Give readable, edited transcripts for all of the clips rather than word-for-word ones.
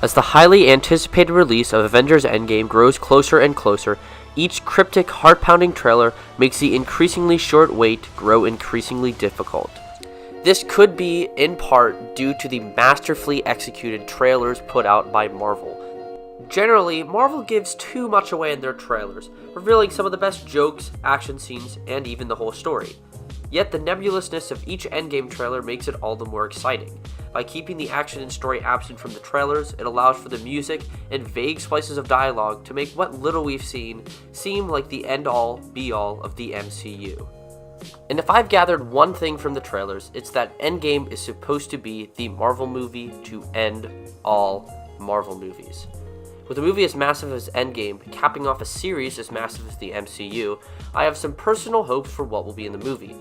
As the highly anticipated release of Avengers Endgame grows closer and closer, each cryptic, heart-pounding trailer makes the increasingly short wait grow increasingly difficult. This could be, in part, due to the masterfully executed trailers put out by Marvel. Generally, Marvel gives too much away in their trailers, revealing some of the best jokes, action scenes, and even the whole story. Yet the nebulousness of each Endgame trailer makes it all the more exciting. By keeping the action and story absent from the trailers, it allows for the music and vague slices of dialogue to make what little we've seen seem like the end-all, be-all of the MCU. And if I've gathered one thing from the trailers, it's that Endgame is supposed to be the Marvel movie to end all Marvel movies. With a movie as massive as Endgame capping off a series as massive as the MCU, I have some personal hopes for what will be in the movie.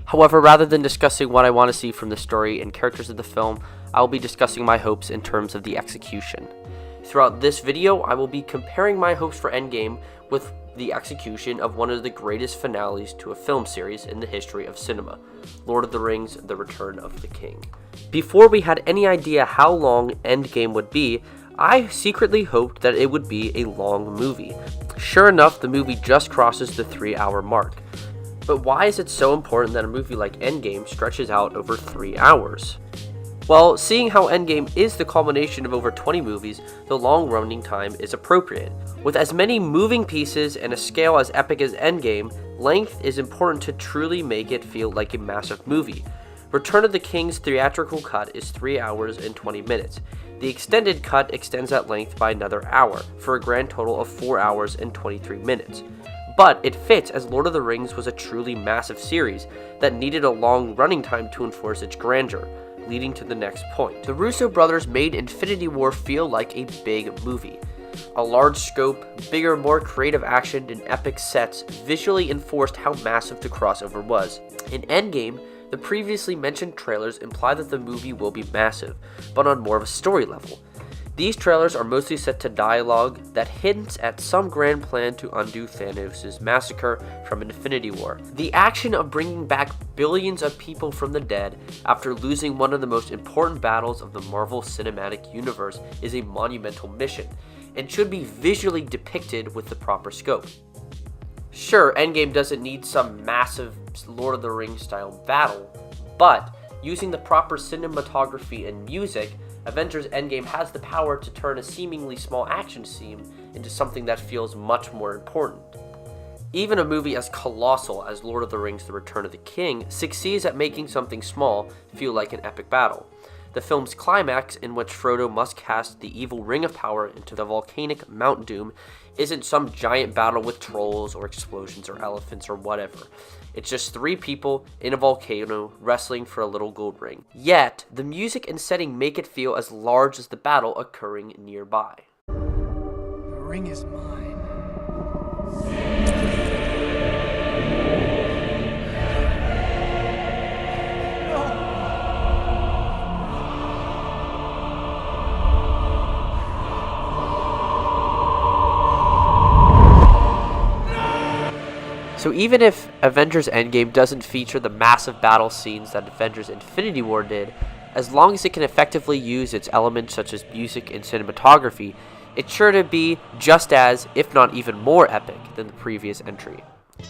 However, rather than discussing what I want to see from the story and characters of the film, I will be discussing my hopes in terms of the execution. Throughout this video, I will be comparing my hopes for Endgame with the execution of one of the greatest finales to a film series in the history of cinema, Lord of the Rings: The Return of the King. Before we had any idea how long Endgame would be, I secretly hoped that it would be a long movie. Sure enough, the movie just crosses the 3-hour mark. But why is it so important that a movie like Endgame stretches out over 3 hours? Well, seeing how Endgame is the culmination of over 20 movies, the long running time is appropriate. With as many moving pieces and a scale as epic as Endgame, length is important to truly make it feel like a massive movie. Return of the King's theatrical cut is 3 hours and 20 minutes. The extended cut extends that length by another hour, for a grand total of 4 hours and 23 minutes. But it fits as Lord of the Rings was a truly massive series that needed a long running time to enforce its grandeur, leading to the next point. The Russo brothers made Infinity War feel like a big movie. A large scope, bigger, more creative action, and epic sets visually enforced how massive the crossover was. In Endgame, the previously mentioned trailers imply that the movie will be massive, but on more of a story level. These trailers are mostly set to dialogue that hints at some grand plan to undo Thanos' massacre from Infinity War. The action of bringing back billions of people from the dead after losing one of the most important battles of the Marvel Cinematic Universe is a monumental mission, and should be visually depicted with the proper scope. Sure, Endgame doesn't need some massive Lord of the Rings style battle, but using the proper cinematography and music, Avengers Endgame has the power to turn a seemingly small action scene into something that feels much more important. Even a movie as colossal as Lord of the Rings: The Return of the King succeeds at making something small feel like an epic battle. The film's climax, in which Frodo must cast the evil Ring of Power into the volcanic Mount Doom, isn't some giant battle with trolls or explosions or elephants or whatever. It's just 3 people in a volcano wrestling for a little gold ring. Yet, the music and setting make it feel as large as the battle occurring nearby. The ring is mine. So even if Avengers Endgame doesn't feature the massive battle scenes that Avengers Infinity War did, as long as it can effectively use its elements such as music and cinematography, it's sure to be just as, if not even more epic than the previous entry.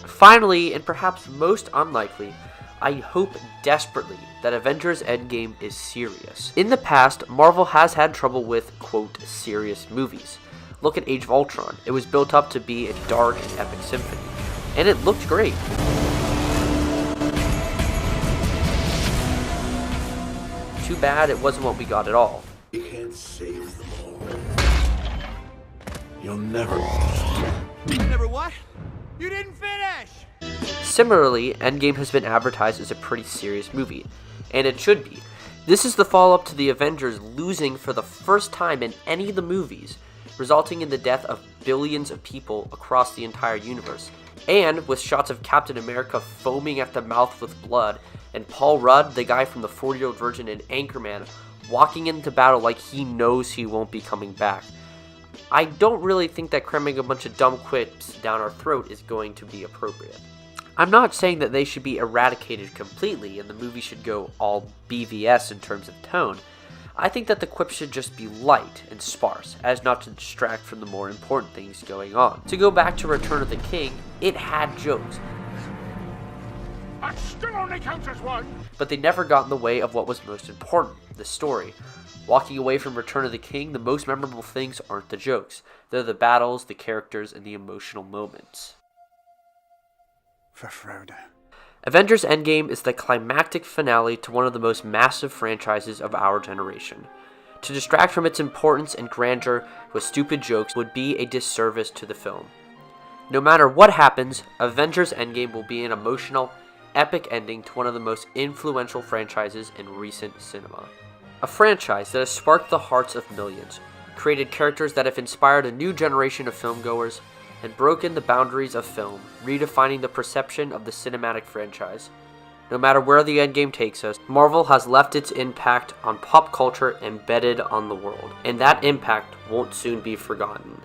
Finally, and perhaps most unlikely, I hope desperately that Avengers Endgame is serious. In the past, Marvel has had trouble with, quote, serious movies. Look at Age of Ultron. It was built up to be a dark and epic symphony. And it looked great. Too bad it wasn't what we got at all. You can't save them all. You'll never. Never what? You didn't finish! Similarly, Endgame has been advertised as a pretty serious movie, and it should be. This is the follow-up to the Avengers losing for the first time in any of the movies, resulting in the death of billions of people across the entire universe. And with shots of Captain America foaming at the mouth with blood, and Paul Rudd, the guy from the 40-Year-Old Virgin and Anchorman, walking into battle like he knows he won't be coming back. I don't really think that cramming a bunch of dumb quips down our throat is going to be appropriate. I'm not saying that they should be eradicated completely and the movie should go all BVS in terms of tone. I think that the quips should just be light and sparse, as not to distract from the more important things going on. To go back to Return of the King, it had jokes, That still only counts as one. but they never got in the way of what was most important, the story. Walking away from Return of the King, the most memorable things aren't the jokes. They're the battles, the characters, and the emotional moments. For Frodo. Avengers Endgame is the climactic finale to one of the most massive franchises of our generation. To distract from its importance and grandeur with stupid jokes would be a disservice to the film. No matter what happens, Avengers Endgame will be an emotional, epic ending to one of the most influential franchises in recent cinema. A franchise that has sparked the hearts of millions, created characters that have inspired a new generation of filmgoers, and broken the boundaries of film, redefining the perception of the cinematic franchise. No matter where the Endgame takes us, Marvel has left its impact on pop culture embedded on the world, and that impact won't soon be forgotten.